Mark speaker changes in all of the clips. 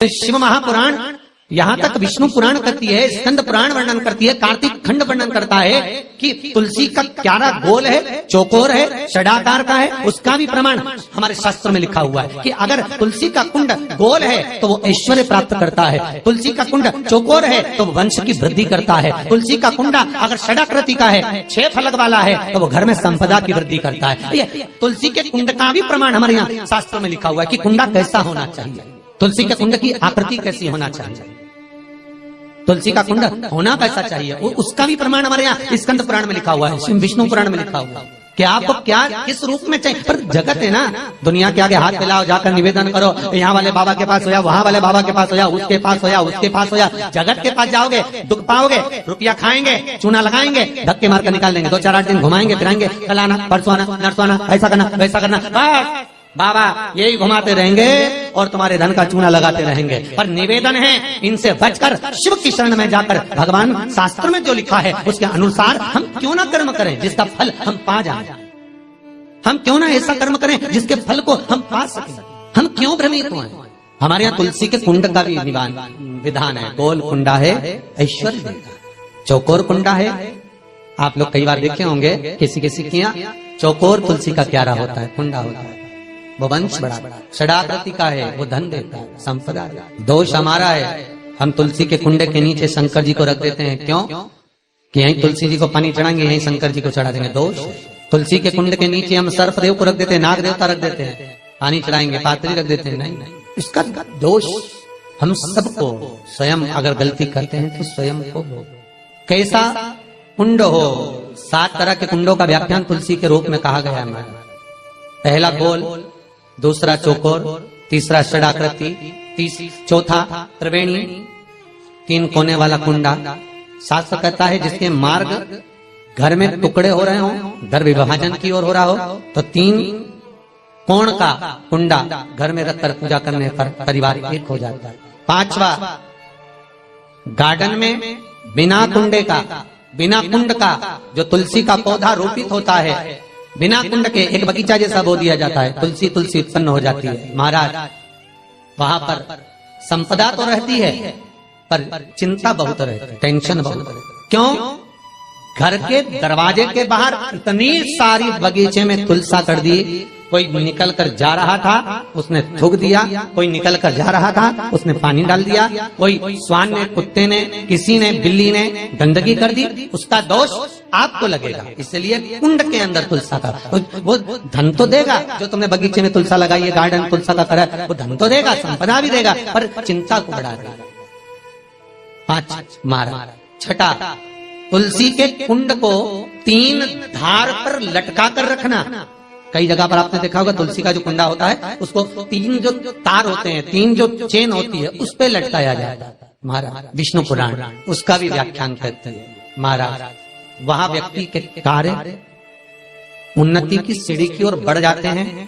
Speaker 1: शिव महापुराण यहाँ तक विष्णु पुराण करती है, स्कंद पुराण वर्णन करती है, कार्तिक खंड वर्णन करता है कि तुलसी का क्यारा गोल है, चौकोर है, षडाकार का है। उसका भी प्रमाण हमारे शास्त्र में लिखा हुआ है कि अगर तुलसी का कुंड गोल है तो वो ऐश्वर्य प्राप्त करता है, तुलसी का कुंड चौकोर है तो वंश की वृद्धि करता है, तुलसी का कुंडा अगर षडाकृति का है, 6 फलक वाला है तो वो घर में संपदा की वृद्धि करता है। ये तुलसी के कुंड का भी प्रमाण हमारे यहाँ शास्त्र में लिखा हुआ है कि कुंडा कैसा होना चाहिए, तुलसी के कुंड की आकृति कैसी होना चाहिए, तुलसी का कुंड होना कैसा चाहिए, उसका भी प्रमाण हमारे यहाँ स्कंद पुराण में लिखा हुआ है, विष्णु पुराण में लिखा हुआ है कि आपको क्या किस रूप में चाहिए। पर जगत है ना, दुनिया के आगे हाथ फैलाओ, जाकर निवेदन करो, यहाँ वाले बाबा के पास हो या वहाँ वाले बाबा के पास हो या उसके पास हो या उसके पास हो या जगत के पास जाओगे, दुख पाओगे, रुपया खाएंगे, चूना लगाएंगे, धक्के मारकर निकाल देंगे, 2-4-8 दिन घुमाएंगे फिराएंगे, कल आना परसों आना नरसों आना, ऐसा करना वैसा करना, बस बाबा यही घुमाते रहेंगे और तुम्हारे धन का चूना लगाते रहेंगे। पर निवेदन है इनसे बचकर शिव की शरण में जाकर भगवान शास्त्र में जो लिखा है उसके अनुसार हम क्यों ना कर्म करें जिसका फल हम पा जाए, हम क्यों ना ऐसा कर्म करें जिसके फल को हम पा सकें, हम क्यों भ्रमित हुए। हमारे यहाँ तुलसी के कुंड का भी विधान है, गोल कुंडा है ऐश्वर्य देगा, चौकोर कुंडा है। आप लोग कई बार देखे होंगे किसी किसी के यहाँ चौकोर तुलसी का क्यारा होता है, कुंडा होता है, वो वंश बड़ा, षडाकृति का है, वो धन देता है, संपदा। दोष हमारा है, हम तुलसी के कुंडे के नीचे शंकर जी को रख देते हैं, क्यों कि यहीं तुलसी जी को पानी चढ़ाएंगे, यहीं शंकर जी को चढ़ा देंगे। दोष तुलसी के कुंड के नीचे हम सर्पदेव को रख देते हैं, नाग देवता रख देते हैं, पानी चढ़ाएंगे, पात्री रख देते हैं, नहीं, इसका दोष हम सबको स्वयं अगर गलती करते हैं तो स्वयं को। कैसा कुंड हो, 7 तरह के कुंडों का व्याख्यान तुलसी के रूप में कहा गया है। पहला गोल, दूसरा चौकोर, तीसरा षडाकृति, चौथा त्रिवेणी, 3 कोने वाला कुंडा। शास्त्र कहता है जिसके मार्ग घर में टुकड़े हो रहे हो, घर विभाजन की ओर हो रहा हो, तो 3 कोण का कुंडा घर में रखकर पूजा करने पर परिवार एक हो जाता है। 5वां, गार्डन में बिना कुंडे का, बिना कुंड का जो तुलसी का पौधा रोपित होता है, बिना कुंड के एक बगीचा जैसा बो दिया जाता है, तुलसी तुलसी उत्पन्न हो जाती है। महाराज वहां पर संपदा तो रहती है पर चिंता बहुत रहती है, टेंशन बहुत रहती है। क्यों? घर के दरवाजे के बाहर इतनी सारी बगीचे में तुलसा कर दी, कोई निकल कर जा रहा था उसने थूक दिया, कोई निकल कर जा रहा था उसने पानी डाल दिया, कोई श्वान ने, कुत्ते ने, किसी ने, बिल्ली ने गंदगी कर दी, उसका दोष आपको लगेगा। इसलिए कुंड के अंदर तुलसा का वो धन तो देगा, जो तुमने बगीचे में तुलसा लगाई है, गार्डन तुलसा का करा, वो धन तो देगा, संपदा भी देगा, पर चिंता को बढ़ा देगा। 5 मारा। 6, तुलसी के कुंड को 3 धार पर लटका कर रखना। कई जगह पर आपने देखा होगा तुलसी का जो कुंडा होता है उसको 3 जो तार होते हैं, 3 जो चेन होती है उस पे लटकाया जाता है। महाराज विष्णु पुराण उसका भी व्याख्यान करते हैं। महाराज वहां व्यक्ति के कार्य उन्नति की सीढ़ी की ओर बढ़ जाते हैं।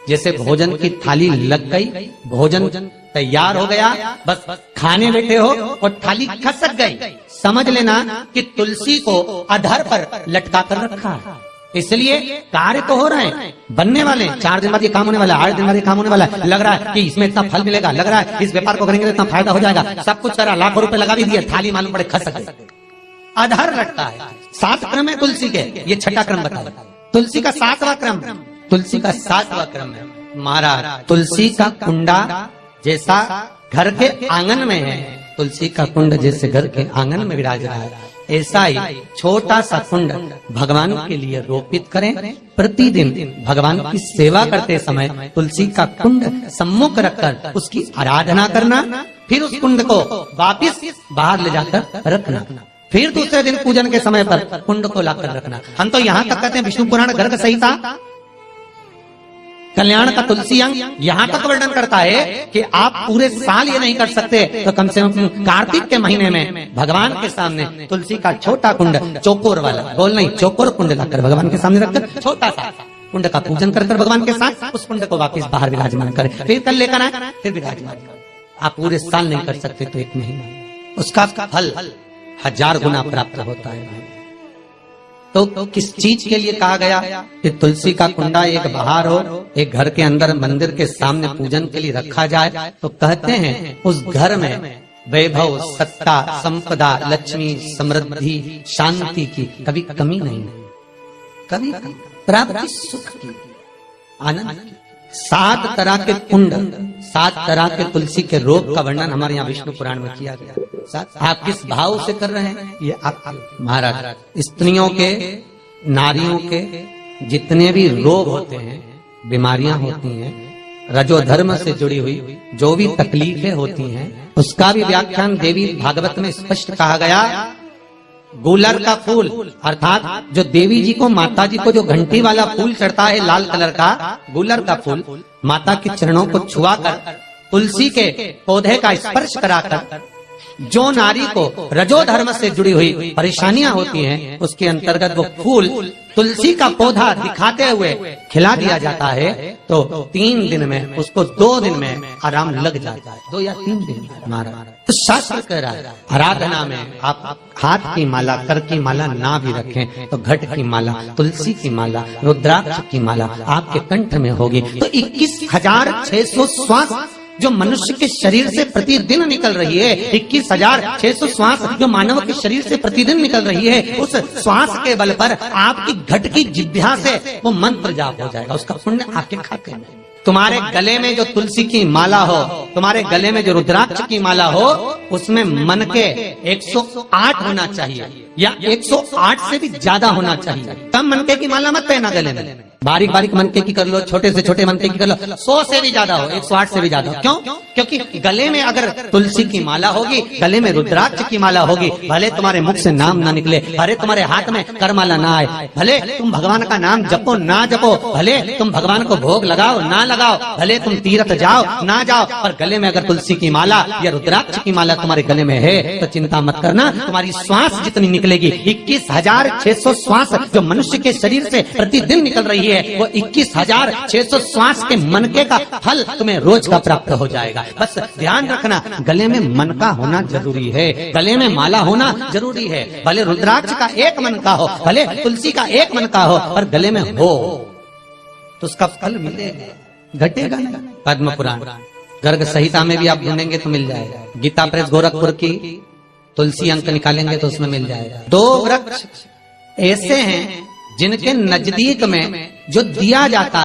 Speaker 1: जैसे भोजन की थाली लग गई, भोजन तैयार हो गया, बस खाने बैठे हो और थाली खसक गई, समझ लेना कि तुलसी को अधर पर लटका कर रखा है। इसलिए कार्य तो हो रहे हैं, बनने वाले, 4 दिन बाद ये काम होने वाला है, 8 दिन बाद ये काम होने वाला है, लग रहा है कि इसमें इतना फल मिलेगा, लग रहा है इस व्यापार को करेंगे तो इतना फायदा हो जाएगा, सब कुछ करा, लाखों रुपए लगा भी दिए, थाली मालूम पड़े खसक गई, अधर लटका है। 7 क्रम है तुलसी के, ये 6ठा क्रम बताया। तुलसी का 7वां क्रम, तुलसी का 7वां क्रम है। महाराज तुलसी का कुंडा जैसा घर के आंगन में है, तुलसी का कुंड जैसे घर के आंगन में विराज रहा है, ऐसा ही छोटा सा कुंड भगवान के लिए रोपित करें। प्रतिदिन भगवान की सेवा करते समय तुलसी का कुंड सम्मुख रखकर उसकी आराधना करना, फिर उस कुंड को वापिस बाहर ले जाकर रखना, फिर दूसरे दिन पूजन के समय पर कुंड को लाकर रखना। हम तो यहाँ तक कहते हैं विष्णु पुराण गर्ग संहिता कल्याण का तुलसी अंग यहाँ तक वर्णन करता है कि आप पूरे साल ये नहीं कर सकते तो कम से कम कार्तिक के महीने में भगवान के सामने तुलसी का छोटा कुंड, चौकोर वाला, गोल नहीं, चौकोर कुंड लाकर भगवान के सामने रखकर छोटा सा कुंड का पूजन कर भगवान के साथ उस कुंड को वापस बाहर विराजमान करें, फिर कल लेकर आए, फिर विराजमान करें। आप पूरे साल नहीं कर सकते तो 1 महीना, उसका फल 1000 गुना प्राप्त होता है। तो किस चीज के लिए कहा गया कि तुलसी का कुंडा एक बाहर हो, एक घर के अंदर मंदिर के सामने पूजन के लिए रखा जाए? तो कहते हैं उस घर में वैभव, सत्ता, संपदा, लक्ष्मी, समृद्धि, शांति की कभी कमी नहीं है, कभी प्राप्ति, सुख की, आनंद की। 7 तरह के कुंड, 7 तरह के तुलसी के रोग का वर्णन हमारे यहाँ विष्णु पुराण में किया गया। आप किस भाव से कर रहे हैं ये आप महाराज। स्त्रियों के, नारियों के जितने भी रोग होते हैं, बीमारियां होती हैं, रजोधर्म से जुड़ी हुई जो भी तकलीफें होती हैं, उसका भी व्याख्यान देवी भागवत में स्पष्ट कहा गया। गुलर का फूल अर्थात जो देवी जी को, माता जी को जो घंटी वाला फूल चढ़ता है लाल कलर का, गुलर का फूल माता के चरणों को छुआकर, तुलसी के पौधे का स्पर्श कराकर जो नारी को रजोधर्म से जुड़ी हुई परेशानियां होती हैं, उसके अंतर्गत वो फूल तुलसी का पौधा दिखाते हुए खिला दिया जाता है। तो 3 दिन में उसको 2 दिन में आराम लग जाता है, 2 या 3 दिन महाराज। तो शास्त्र कह रहा है आराधना में आप हाथ की माला, कर की माला ना भी रखें तो घट की माला, तुलसी की माला, रुद्राक्ष की माला आपके कंठ में होगी। तो 21,600 श्वास जो मनुष्य के शरीर से प्रतिदिन निकल रही है, 21,600 श्वास जो मानव के शरीर से प्रतिदिन निकल रही है, उस श्वास के बल पर आपकी घट की जिह्वा से वो मंत्र जाप हो जाएगा, उसका पुण्य आपके खाते में। तुम्हारे गले में जो तुलसी की माला हो, तुम्हारे गले में जो रुद्राक्ष की माला हो, उसमें मन के 108 होना चाहिए या 108 से भी ज्यादा होना चाहिए। कम मनके की माला मत पहना गले में, बारीक बारीक मनके की कर लो, छोटे से छोटे मनके की कर लो, 100 से भी ज्यादा हो, 108 से भी ज्यादा हो। क्यों? क्योंकि गले में अगर तुलसी की माला होगी, गले में रुद्राक्ष की माला होगी, भले तुम्हारे मुख से नाम ना निकले, भले तुम्हारे हाथ में करमाला ना आए, भले तुम भगवान का नाम जपो ना जपो, भले तुम भगवान को भोग लगाओ ना लगाओ, भले तुम तीर्थ जाओ ना जाओ, और गले में अगर तुलसी की माला या रुद्राक्ष की माला तुम्हारे गले में है तो चिंता मत करना, तुम्हारी श्वास जितनी निकलेगी, 21,600 श्वास जो मनुष्य के शरीर से प्रतिदिन निकल रही है, वो 21,600 श्वास के मनके का फल तुम्हें रोज का प्राप्त हो जाएगा। बस ध्यान रखना, गले में मनका होना जरूरी है, गले में माला होना जरूरी है, भले रुद्राक्ष का एक मनका हो, भले तुलसी का एक मनका हो, और गले में हो तो उसका फल मिलेगा, घटेगा नहीं। पद्म पुराण गर्ग संहिता में भी आप ढूंढेंगे तो मिल जाएगा। गीता प्रेस गोरखपुर की तुलसी अंक निकालेंगे तो उसमें मिल जाएगा। 2 वृक्ष ऐसे हैं जिनके नजदीक में जो दिया जाता